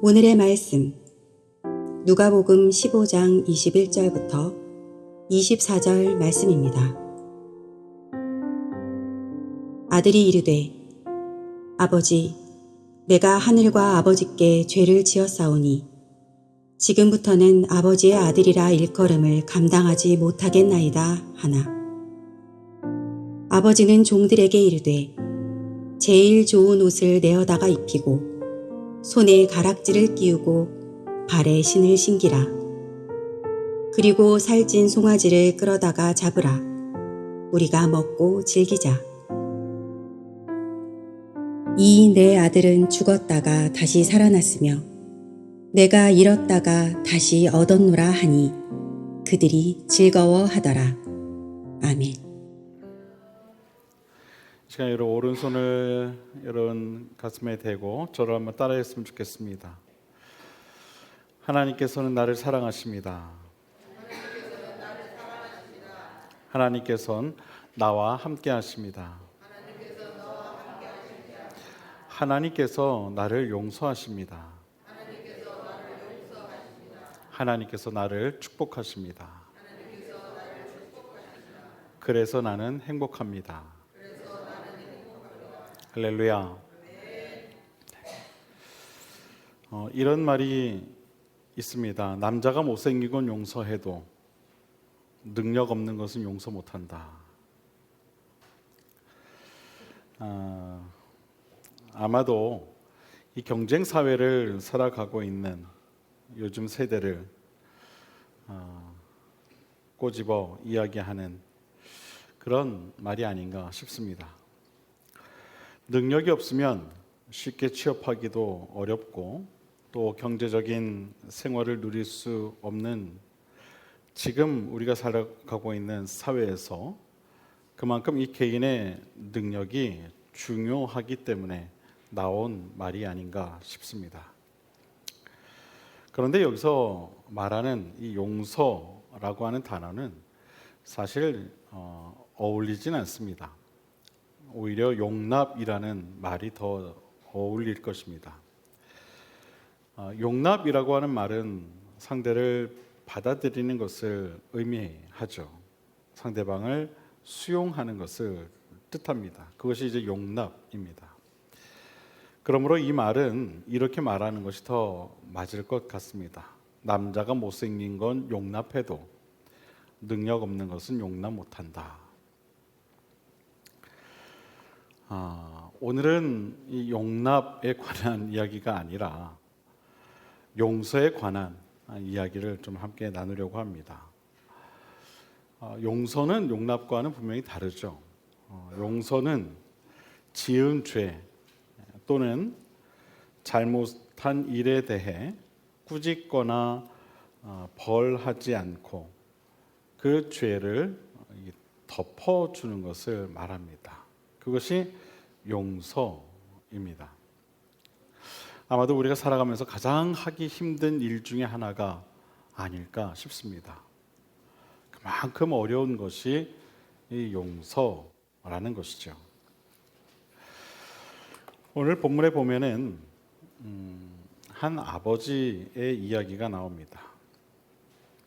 오늘의 말씀 누가복음 15장 21절부터 24절 말씀입니다. 아들이 이르되 아버지, 내가 하늘과 아버지께 죄를 지었사오니 지금부터는 아버지의 아들이라 일컬음을 감당하지 못하겠나이다 하나. 아버지는 종들에게 이르되 제일 좋은 옷을 내어다가 입히고 손에 가락지를 끼우고 발에 신을 신기라. 그리고 살찐 송아지를 끌어다가 잡으라. 우리가 먹고 즐기자. 이 내 아들은 죽었다가 다시 살아났으며 내가 잃었다가 다시 얻었노라 하니 그들이 즐거워하더라. 아멘. 시간 여러분 오른손을 여러분 가슴에 대고 저를 한번 따라했으면 좋겠습니다. 하나님께서는 나를 사랑하십니다. 하나님께서는 나와 함께 하십니다. 하나님께서 나를 용서하십니다. 하나님께서 나를 축복하십니다. 그래서 나는 행복합니다. 할렐루야. 이런 말이 있습니다. 남자가 못생긴 건 용서해도 능력 없는 것은 용서 못한다. 아마도 이 경쟁 사회를 살아가고 있는 요즘 세대를 꼬집어 이야기하는 그런 말이 아닌가 싶습니다. 능력이 없으면 쉽게 취업하기도 어렵고 또 경제적인 생활을 누릴 수 없는 지금 우리가 살아가고 있는 사회에서 그만큼 이 개인의 능력이 중요하기 때문에 나온 말이 아닌가 싶습니다. 그런데 여기서 말하는 이 용서라고 하는 단어는 사실 어울리진 않습니다. 오히려 용납이라는 말이 더 어울릴 것입니다. 용납이라고 하는 말은 상대를 받아들이는 것을 의미하죠. 상대방을 수용하는 것을 뜻합니다. 그것이 이제 용납입니다. 그러므로 이 말은 이렇게 말하는 것이 더 맞을 것 같습니다. 남자가 못생긴 건 용납해도 능력 없는 것은 용납 못한다. 오늘은 이 용납에 관한 이야기가 아니라 용서에 관한 이야기를 좀 함께 나누려고 합니다. 용서는 용납과는 분명히 다르죠. 용서는 지은 죄 또는 잘못한 일에 대해 꾸짖거나 벌하지 않고 그 죄를 덮어주는 것을 말합니다. 그것이 용서입니다. 아마도 우리가 살아가면서 가장 하기 힘든 일 중에 하나가 아닐까 싶습니다. 그만큼 어려운 것이 이 용서라는 것이죠. 오늘 본문에 보면은 한 아버지의 이야기가 나옵니다.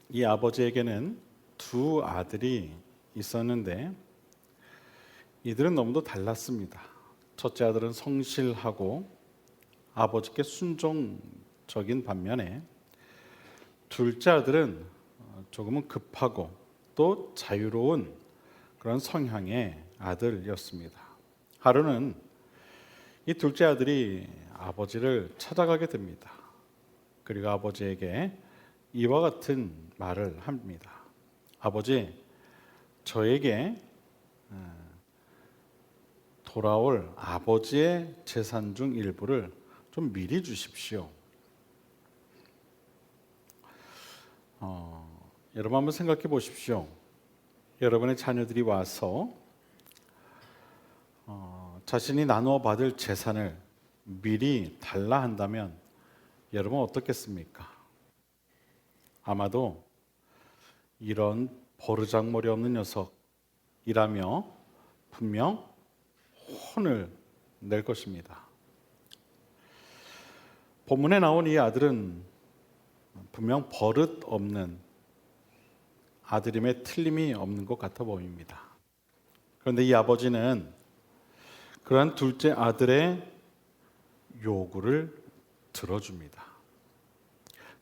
이 아버지에게는 두 아들이 있었는데 이들은 너무도 달랐습니다. 첫째 아들은 성실하고 아버지께 순종적인 반면에 둘째 아들은 조금은 급하고 또 자유로운 그런 성향의 아들이었습니다. 하루는 이 둘째 아들이 아버지를 찾아가게 됩니다. 그리고 아버지에게 이와 같은 말을 합니다. 아버지, 저에게 돌아올 아버지의 재산 중 일부를 좀 미리 주십시오. 여러분 한번 생각해 보십시오. 여러분의 자녀들이 와서 자신이 나누어 받을 재산을 미리 달라 한다면 여러분 어떻겠습니까? 아마도 이런 버르장머리 없는 녀석이라며 분명 혼을 낼 것입니다. 본문에 나온 이 아들은 분명 버릇 없는 아들임에 틀림이 없는 것 같아 보입니다. 그런데 이 아버지는 그러한 둘째 아들의 요구를 들어줍니다.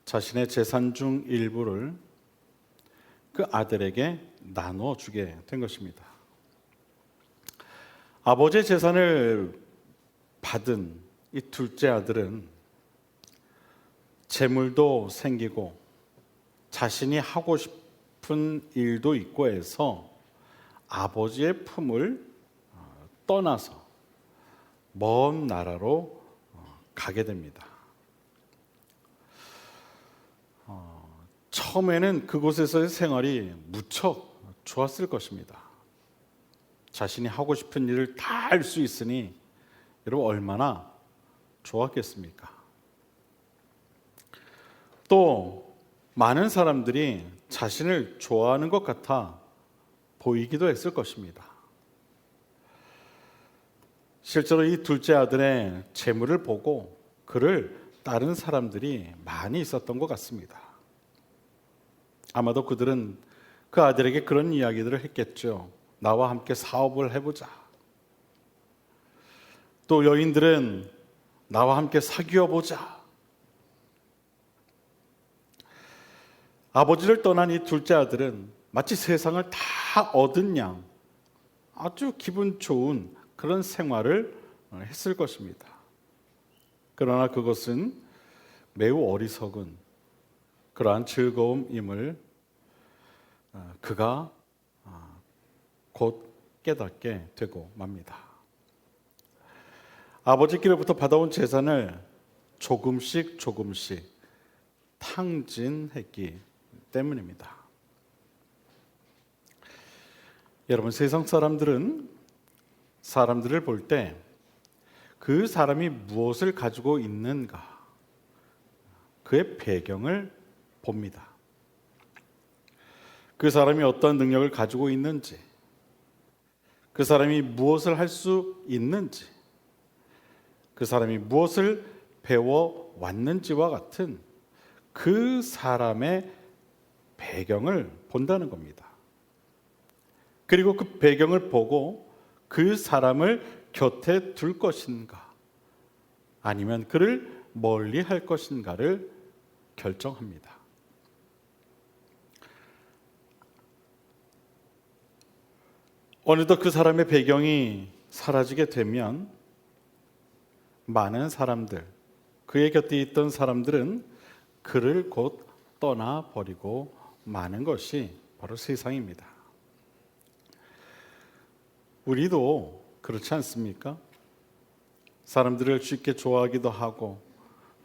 자신의 재산 중 일부를 그 아들에게 나눠주게 된 것입니다. 아버지의 재산을 받은 이 둘째 아들은 재물도 생기고 자신이 하고 싶은 일도 있고 해서 아버지의 품을 떠나서 먼 나라로 가게 됩니다. 처음에는 그곳에서의 생활이 무척 좋았을 것입니다. 자신이 하고 싶은 일을 다 할 수 있으니 여러분 얼마나 좋았겠습니까? 또 많은 사람들이 자신을 좋아하는 것 같아 보이기도 했을 것입니다. 실제로 이 둘째 아들의 재물을 보고 그를 따른 사람들이 많이 있었던 것 같습니다. 아마도 그들은 그 아들에게 그런 이야기들을 했겠죠. 나와 함께 사업을 해보자. 또 여인들은 나와 함께 사귀어 보자. 아버지를 떠난 이 둘째 아들은 마치 세상을 다 얻은 양 아주 기분 좋은 그런 생활을 했을 것입니다. 그러나 그것은 매우 어리석은 그러한 즐거움임을 그가 곧 깨닫게 되고 맙니다. 아버지께로부터 받아온 재산을 조금씩 탕진했기 때문입니다. 여러분, 세상 사람들은 사람들을 볼 때 그 사람이 무엇을 가지고 있는가, 그의 배경을 봅니다. 그 사람이 어떤 능력을 가지고 있는지, 그 사람이 무엇을 할 수 있는지, 그 사람이 무엇을 배워왔는지와 같은 그 사람의 배경을 본다는 겁니다. 그리고 그 배경을 보고 그 사람을 곁에 둘 것인가 아니면 그를 멀리 할 것인가를 결정합니다. 어느덧 그 사람의 배경이 사라지게 되면 많은 사람들, 그의 곁에 있던 사람들은 그를 곧 떠나버리고 마는 것이 바로 세상입니다. 우리도 그렇지 않습니까? 사람들을 쉽게 좋아하기도 하고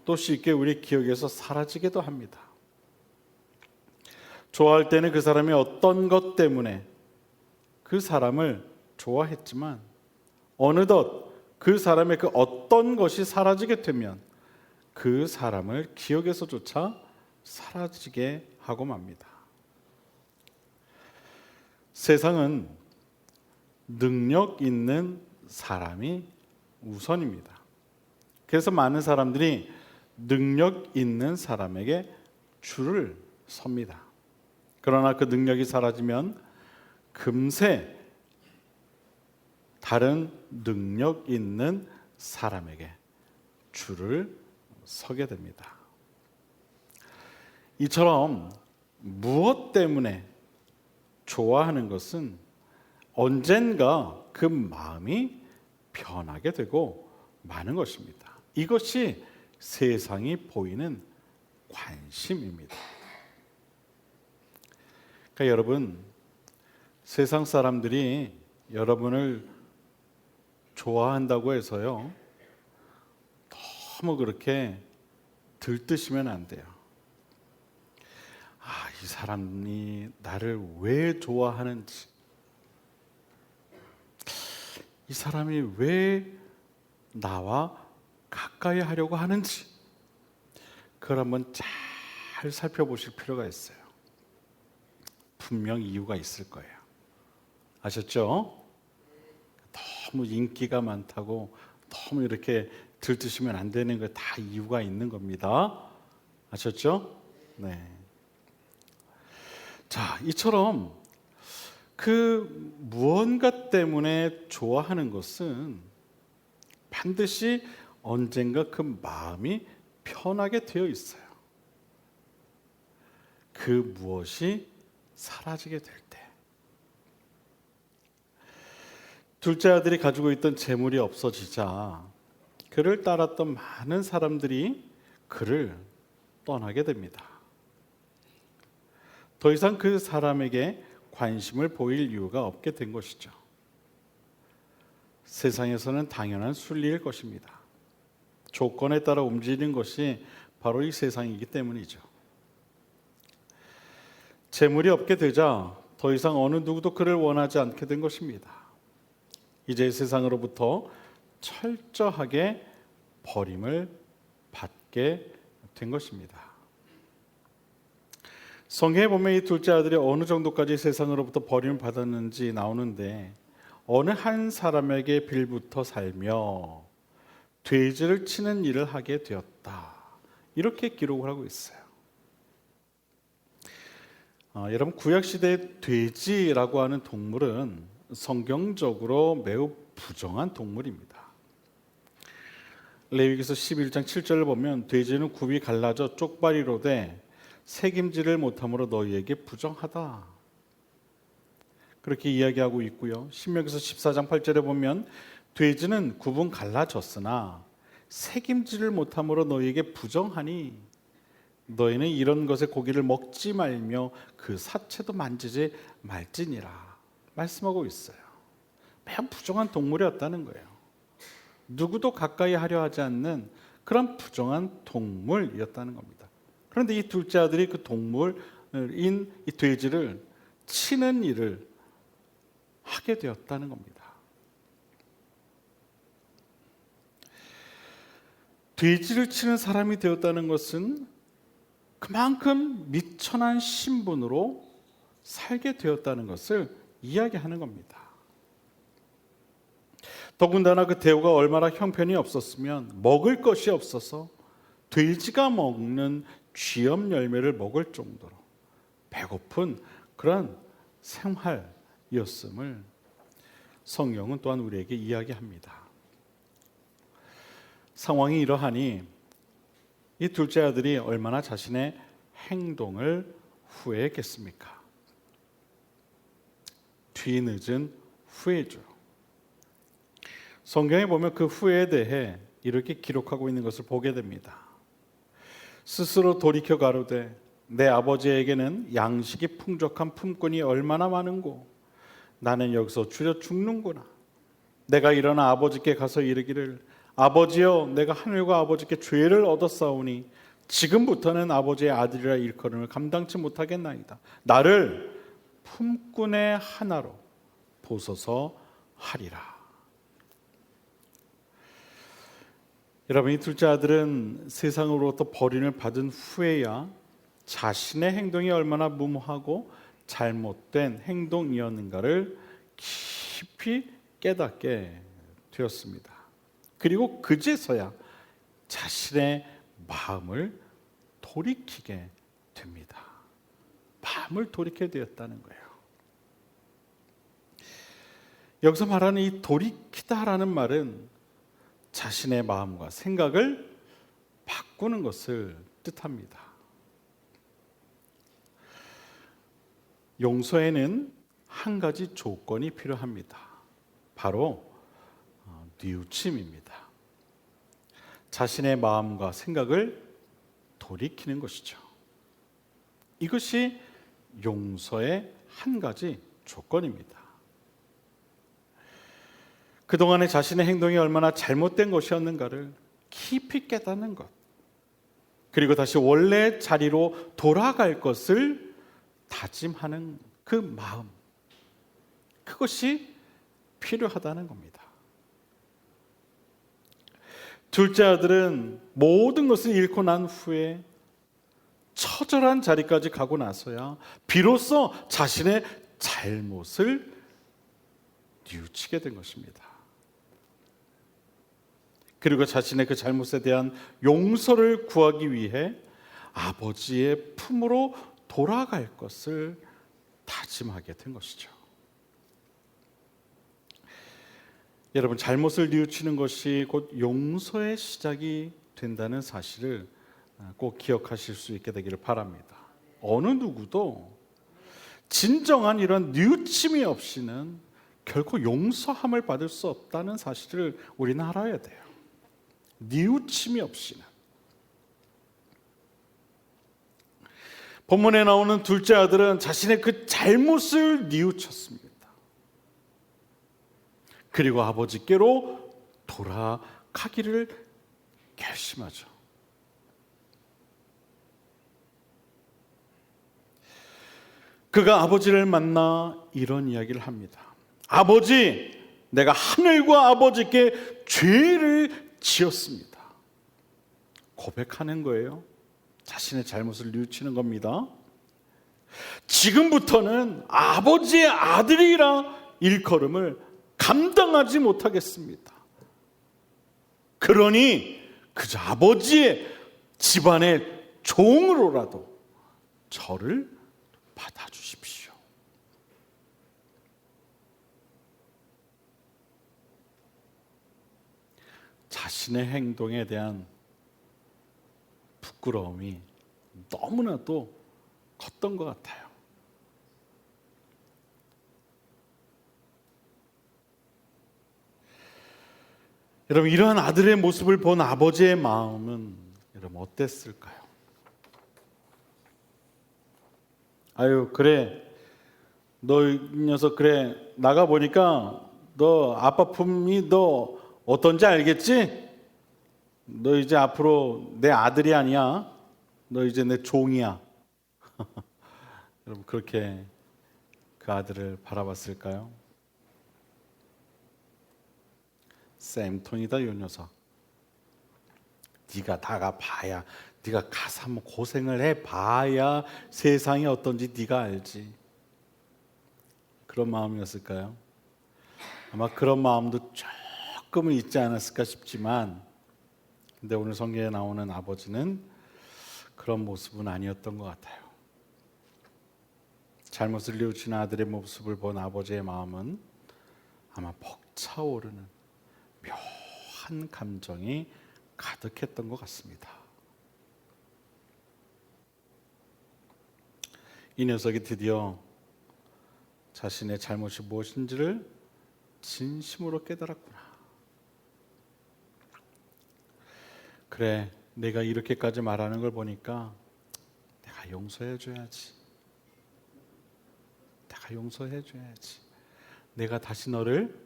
또 쉽게 우리 기억에서 사라지기도 합니다. 좋아할 때는 그 사람의 어떤 것 때문에 그 사람을 좋아했지만 어느덧 그 사람의 그 어떤 것이 사라지게 되면 그 사람을 기억에서조차 사라지게 하고 맙니다. 세상은 능력 있는 사람이 우선입니다. 그래서 많은 사람들이 능력 있는 사람에게 줄을 섭니다. 그러나 그 능력이 사라지면 금세 다른 능력 있는 사람에게 줄을 서게 됩니다. 이처럼 무엇 때문에 좋아하는 것은 언젠가 그 마음이 변하게 되고 마는 것입니다. 이것이 세상이 보이는 관심입니다. 그러니까 여러분, 세상 사람들이 여러분을 좋아한다고 해서요, 너무 그렇게 들뜨시면 안 돼요. 이 사람이 나를 왜 좋아하는지, 이 사람이 왜 나와 가까이 하려고 하는지, 그걸 한번 잘 살펴보실 필요가 있어요. 분명 이유가 있을 거예요. 아셨죠? 너무 인기가 많다고, 너무 이렇게 들뜨시면 안 되는 거 다 이유가 있는 겁니다. 아셨죠? 네. 자, 이처럼 그 무언가 때문에 좋아하는 것은 반드시 언젠가 그 마음이 편하게 되어 있어요. 그 무엇이 사라지게 될 때. 둘째 아들이 가지고 있던 재물이 없어지자 그를 따랐던 많은 사람들이 그를 떠나게 됩니다. 더 이상 그 사람에게 관심을 보일 이유가 없게 된 것이죠. 세상에서는 당연한 순리일 것입니다. 조건에 따라 움직이는 것이 바로 이 세상이기 때문이죠. 재물이 없게 되자 더 이상 어느 누구도 그를 원하지 않게 된 것입니다. 이제 세상으로부터 철저하게 버림을 받게 된 것입니다. 성경에 보면 이 둘째 아들이 어느 정도까지 세상으로부터 버림을 받았는지 나오는데 어느 한 사람에게 빌부터 살며 돼지를 치는 일을 하게 되었다. 이렇게 기록을 하고 있어요. 여러분 구약시대의 돼지라고 하는 동물은 성경적으로 매우 부정한 동물입니다. 레위기서 11장 7절을 보면 돼지는 굽이 갈라져 쪽발이로 돼 새김질을 못함으로 너희에게 부정하다. 그렇게 이야기하고 있고요. 신명기서 14장 8절에 보면 돼지는 굽은 갈라졌으나 새김질을 못함으로 너희에게 부정하니 너희는 이런 것의 고기를 먹지 말며 그 사체도 만지지 말지니라 말씀하고 있어요. 매우 부정한 동물이었다는 거예요. 누구도 가까이 하려 하지 않는 그런 부정한 동물이었다는 겁니다. 그런데 이 둘째 아들이 그 동물인 이 돼지를 치는 일을 하게 되었다는 겁니다. 돼지를 치는 사람이 되었다는 것은 그만큼 미천한 신분으로 살게 되었다는 것을 이야기하는 겁니다. 더군다나 그 대우가 얼마나 형편이 없었으면 먹을 것이 없어서 돼지가 먹는 쥐염 열매를 먹을 정도로 배고픈 그런 생활이었음을 성경은 또한 우리에게 이야기합니다. 상황이 이러하니 이 둘째 아들이 얼마나 자신의 행동을 후회했겠습니까? 뒤늦은 후회죠. 성경에 보면 그 후회에 대해 이렇게 기록하고 있는 것을 보게 됩니다. 스스로 돌이켜 가로되 내 아버지에게는 양식이 풍족한 품꾼이 얼마나 많은고 나는 여기서 줄여 죽는구나. 내가 일어나 아버지께 가서 이르기를 아버지여 내가 하늘과 아버지께 죄를 얻었사오니 지금부터는 아버지의 아들이라 일컬음을 감당치 못하겠나이다. 나를 품꾼의 하나로 보소서 하리라. 여러분 이 둘째 아들은 세상으로부터 버림을 받은 후에야 자신의 행동이 얼마나 무모하고 잘못된 행동이었는가를 깊이 깨닫게 되었습니다. 그리고 그제서야 자신의 마음을 돌이키게 됩니다. 마음을 돌이키게 되었다는 거예요. 여기서 말하는 이 돌이키다라는 말은 자신의 마음과 생각을 바꾸는 것을 뜻합니다. 용서에는 한 가지 조건이 필요합니다. 바로 뉘우침입니다. 자신의 마음과 생각을 돌이키는 것이죠. 이것이 용서의 한 가지 조건입니다. 그동안에 자신의 행동이 얼마나 잘못된 것이었는가를 깊이 깨닫는 것, 그리고 다시 원래 자리로 돌아갈 것을 다짐하는 그 마음, 그것이 필요하다는 겁니다. 둘째 아들은 모든 것을 잃고 난 후에 처절한 자리까지 가고 나서야 비로소 자신의 잘못을 뉘우치게 된 것입니다. 그리고 자신의 그 잘못에 대한 용서를 구하기 위해 아버지의 품으로 돌아갈 것을 다짐하게 된 것이죠. 여러분, 잘못을 뉘우치는 것이 곧 용서의 시작이 된다는 사실을 꼭 기억하실 수 있게 되기를 바랍니다. 어느 누구도 진정한 이런 뉘우침이 없이는 결코 용서함을 받을 수 없다는 사실을 우리는 알아야 돼요. 뉘우침이 없이는. 본문에 나오는 둘째 아들은 자신의 그 잘못을 뉘우쳤습니다. 그리고 아버지께로 돌아가기를 결심하죠. 그가 아버지를 만나 이런 이야기를 합니다. 아버지, 내가 하늘과 아버지께 죄를 지었습니다. 고백하는 거예요. 자신의 잘못을 뉘우치는 겁니다. 지금부터는 아버지의 아들이라 일컬음을 감당하지 못하겠습니다. 그러니 그저 아버지의 집안의 종으로라도 저를 받아주십시오. 자신의 행동에 대한 부끄러움이 너무나도 컸던 것 같아요. 여러분, 이러한 아들의 모습을 본 아버지의 마음은 여러분 어땠을까요? 아유, 그래, 너 이 녀석, 그래, 나가보니까 너 아빠 품이 너 어떤지 알겠지? 너 이제 앞으로 내 아들이 아니야. 너 이제 내 종이야. 여러분, 그렇게 그 아들을 바라봤을까요? 쌤통이다, 요 녀석. 네가 나가봐야, 네가 가서 한번 고생을 해봐야 세상이 어떤지 네가 알지. 그런 마음이었을까요? 아마 그런 마음도 조금은 있지 않았을까 싶지만, 근데 오늘 성경에 나오는 아버지는 그런 모습은 아니었던 것 같아요. 잘못을 뉘우치는 아들의 모습을 본 아버지의 마음은 아마 벅차오르는 묘한 감정이 가득했던 것 같습니다. 이 녀석이 드디어 자신의 잘못이 무엇인지를 진심으로 깨달았구나. 그래, 내가 이렇게까지 말하는 걸 보니까 내가 용서해줘야지. 내가 용서해줘야지. 내가 다시 너를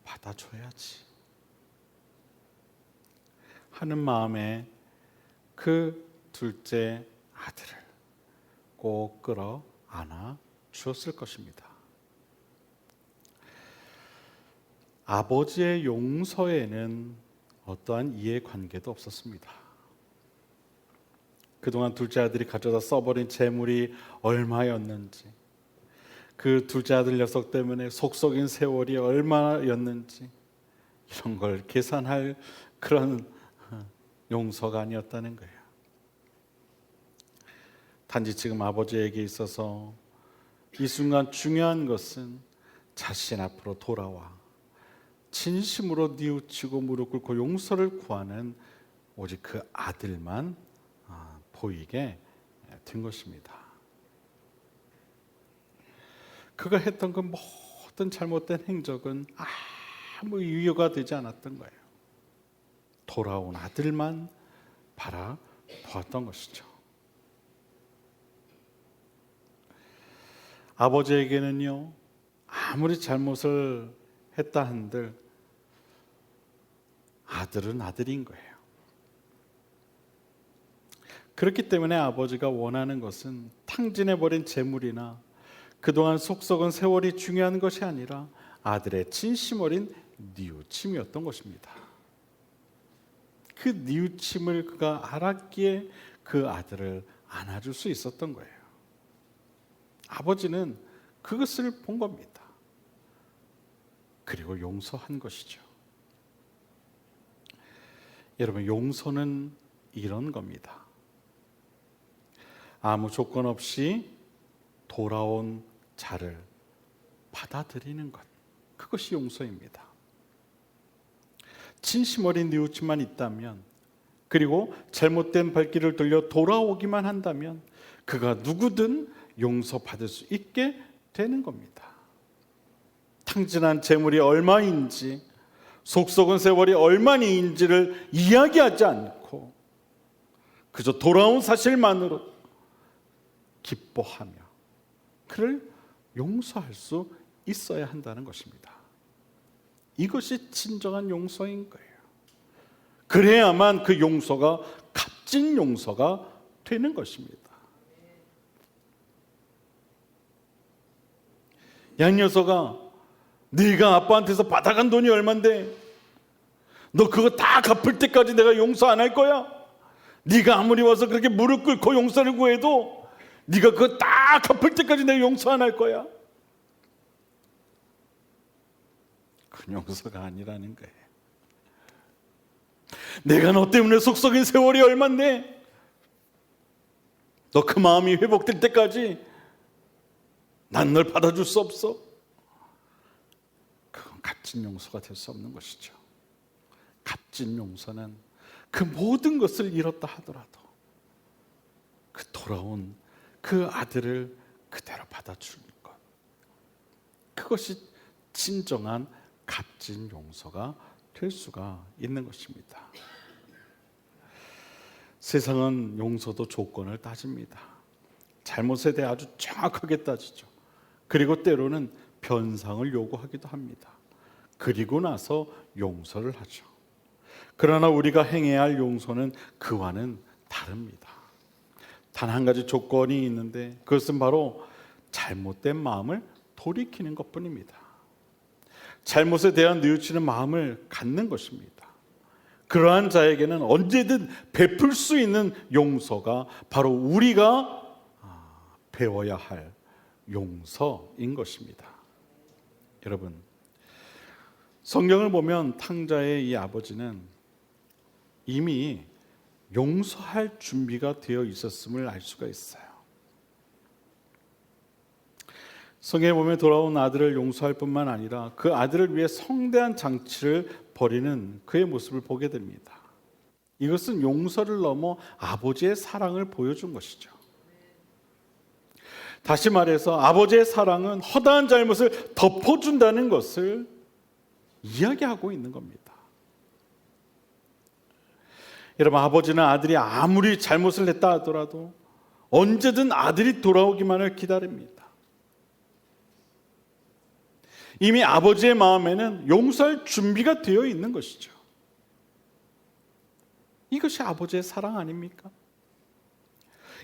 받아줘야지 하는 마음에 그 둘째 아들을 꼭 끌어 안아 주었을 것입니다. 아버지의 용서에는 어떠한 이해관계도 없었습니다. 그동안 둘째 아들이 가져다 써버린 재물이 얼마였는지, 그 둘째 아들 녀석 때문에 속썩인 세월이 얼마였는지 이런 걸 계산할 그런 용서가 아니었다는 거예요. 단지 지금 아버지에게 있어서 이 순간 중요한 것은 자신 앞으로 돌아와 진심으로 뉘우치고 무릎 꿇고 용서를 구하는 오직 그 아들만 보이게 된 것입니다. 그가 했던 그 모든 잘못된 행적은 아무 이유가 되지 않았던 거예요. 돌아온 아들만 바라보았던 것이죠. 아버지에게는요, 아무리 잘못을 했다 한들 아들은 아들인 거예요. 그렇기 때문에 아버지가 원하는 것은 탕진해버린 재물이나 그동안 속썩은 세월이 중요한 것이 아니라 아들의 진심 어린 뉘우침이었던 것입니다. 그 뉘우침을 그가 알았기에 그 아들을 안아줄 수 있었던 거예요. 아버지는 그것을 본 겁니다. 그리고 용서한 것이죠. 여러분, 용서는 이런 겁니다. 아무 조건 없이 돌아온 자를 받아들이는 것, 그것이 용서입니다. 진심 어린 뉘우침만 있다면, 그리고 잘못된 발길을 돌려 돌아오기만 한다면 그가 누구든 용서받을 수 있게 되는 겁니다. 탕진한 재물이 얼마인지, 속썩은 세월이 얼마인지를 이야기하지 않고 그저 돌아온 사실만으로 기뻐하며 그를 용서할 수 있어야 한다는 것입니다. 이것이 진정한 용서인 거예요. 그래야만 그 용서가 값진 용서가 되는 것입니다. 양녀서가 네가 아빠한테서 받아간 돈이 얼만데 너 그거 다 갚을 때까지 내가 용서 안 할 거야? 네가 아무리 와서 그렇게 무릎 꿇고 용서를 구해도 네가 그거 다 갚을 때까지 내가 용서 안 할 거야? 그 용서가 아니라는 거예요. 내가 너 때문에 속썩인 세월이 얼만데 너 그 마음이 회복될 때까지 난 널 받아줄 수 없어. 그건 값진 용서가 될 수 없는 것이죠. 값진 용서는 그 모든 것을 잃었다 하더라도 그 돌아온 그 아들을 그대로 받아주는 것, 그것이 진정한 값진 용서가 될 수가 있는 것입니다. 세상은 용서도 조건을 따집니다. 잘못에 대해 아주 정확하게 따지죠. 그리고 때로는 변상을 요구하기도 합니다. 그리고 나서 용서를 하죠. 그러나 우리가 행해야 할 용서는 그와는 다릅니다. 단 한 가지 조건이 있는데 그것은 바로 잘못된 마음을 돌이키는 것뿐입니다. 잘못에 대한 뉘우치는 마음을 갖는 것입니다. 그러한 자에게는 언제든 베풀 수 있는 용서가 바로 우리가 배워야 할 용서인 것입니다. 여러분, 성경을 보면 탕자의 이 아버지는 이미 용서할 준비가 되어 있었음을 알 수가 있어요. 성경에 보면 돌아온 아들을 용서할 뿐만 아니라 그 아들을 위해 성대한 장치를 벌이는 그의 모습을 보게 됩니다. 이것은 용서를 넘어 아버지의 사랑을 보여준 것이죠. 다시 말해서 아버지의 사랑은 허다한 잘못을 덮어준다는 것을 이야기하고 있는 겁니다. 여러분, 아버지는 아들이 아무리 잘못을 했다 하더라도 언제든 아들이 돌아오기만을 기다립니다. 이미 아버지의 마음에는 용서할 준비가 되어 있는 것이죠. 이것이 아버지의 사랑 아닙니까?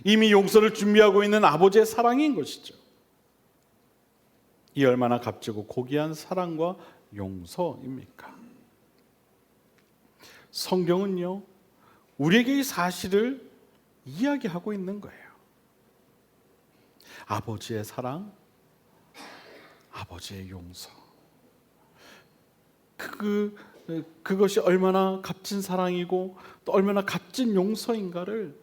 이미 용서를 준비하고 있는 아버지의 사랑인 것이죠. 이 얼마나 값지고 고귀한 사랑과 용서입니까? 성경은요, 우리에게 이 사실을 이야기하고 있는 거예요. 아버지의 사랑, 아버지의 용서. 그것이 얼마나 값진 사랑이고 또 얼마나 값진 용서인가를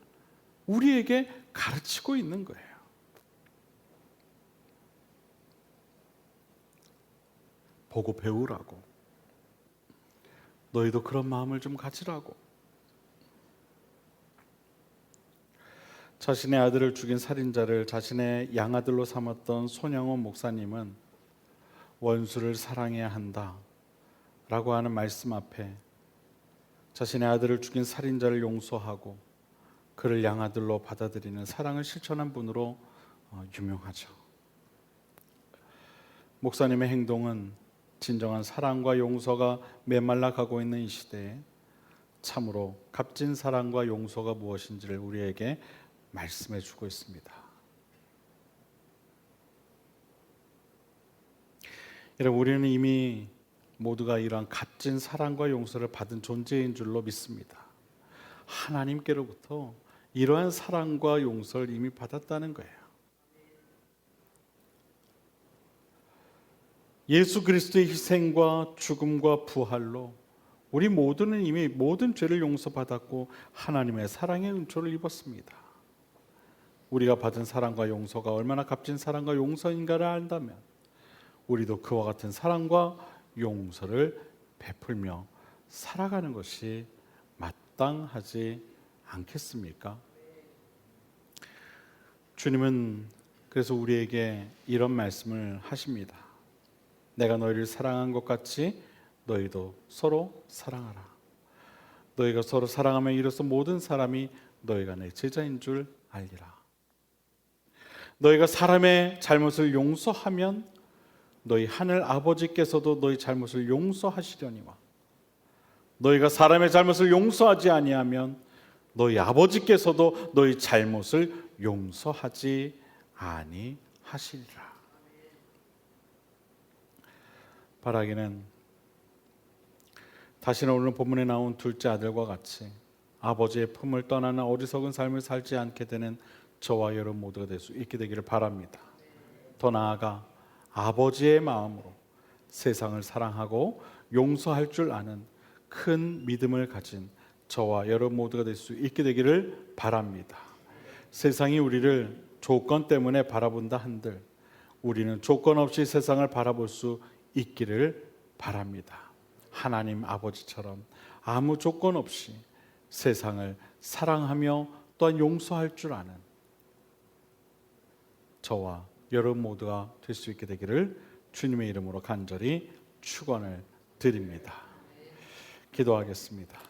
우리에게 가르치고 있는 거예요. 보고 배우라고. 너희도 그런 마음을 좀 가지라고. 자신의 아들을 죽인 살인자를 자신의 양아들로 삼았던 손양원 목사님은 원수를 사랑해야 한다 라고 하는 말씀 앞에 자신의 아들을 죽인 살인자를 용서하고 그를 양아들로 받아들이는 사랑을 실천한 분으로 유명하죠. 목사님의 행동은 진정한 사랑과 용서가 메말라 가고 있는 이 시대에 참으로 값진 사랑과 용서가 무엇인지를 우리에게 말씀해 주고 있습니다. 여러분, 우리는 이미 모두가 이러한 값진 사랑과 용서를 받은 존재인 줄로 믿습니다. 하나님께로부터 이러한 사랑과 용서를 이미 받았다는 거예요. 예수 그리스도의 희생과 죽음과 부활로 우리 모두는 이미 모든 죄를 용서받았고 하나님의 사랑의 은총을 입었습니다. 우리가 받은 사랑과 용서가 얼마나 값진 사랑과 용서인가를 안다면 우리도 그와 같은 사랑과 용서를 베풀며 살아가는 것이 마땅하지 않겠습니까? 주님은 그래서 우리에게 이런 말씀을 하십니다. 내가 너희를 사랑한 것 같이 너희도 서로 사랑하라. 너희가 서로 사랑하며 이로써 모든 사람이 너희가 내 제자인 줄 알리라. 너희가 사람의 잘못을 용서하면 너희 하늘 아버지께서도 너희 잘못을 용서하시려니와 너희가 사람의 잘못을 용서하지 아니하면 너희 아버지께서도 너희 잘못을 용서하지 아니하시리라. 바라기는 다시는 오늘 본문에 나온 둘째 아들과 같이 아버지의 품을 떠나는 어리석은 삶을 살지 않게 되는 저와 여러분 모두가 될 수 있게 되기를 바랍니다. 더 나아가 아버지의 마음으로 세상을 사랑하고 용서할 줄 아는 큰 믿음을 가진 저와 여러분 모두가 될 수 있게 되기를 바랍니다. 세상이 우리를 조건 때문에 바라본다 한들 우리는 조건 없이 세상을 바라볼 수 있기를 바랍니다. 하나님 아버지처럼 아무 조건 없이 세상을 사랑하며 또한 용서할 줄 아는 저와 여러분 모두가 될 수 있게 되기를 주님의 이름으로 간절히 축원을 드립니다. 기도하겠습니다.